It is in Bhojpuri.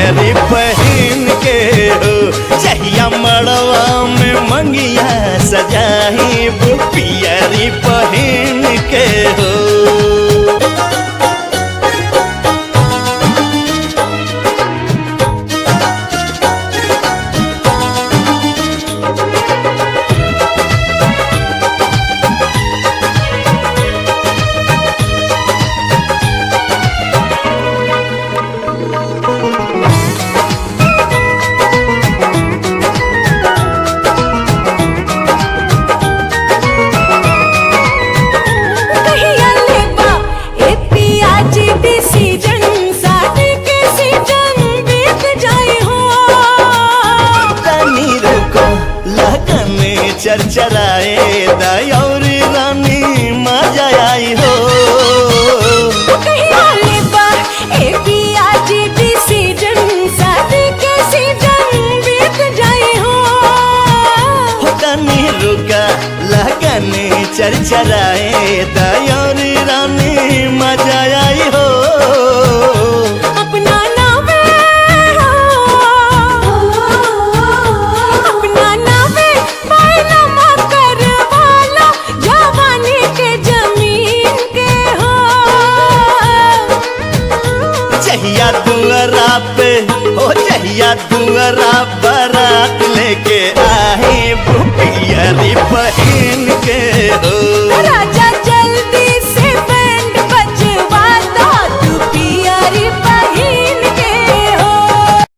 पियरी पहन के हो, जहिया मड़वा में मंगिया सजाही पियरी पहन के हो। चरचराए दयौरी रानी मजा आई हो। लगने चरचराए दयौरी रानी मजा आई हो। अपना नावे अपना नावे बैनमा करवालो जवानी के जमीन के हो। जहिया दुअरा पे हो, जहिया दुअरा बारात लेके आए पियरी पहन के हो।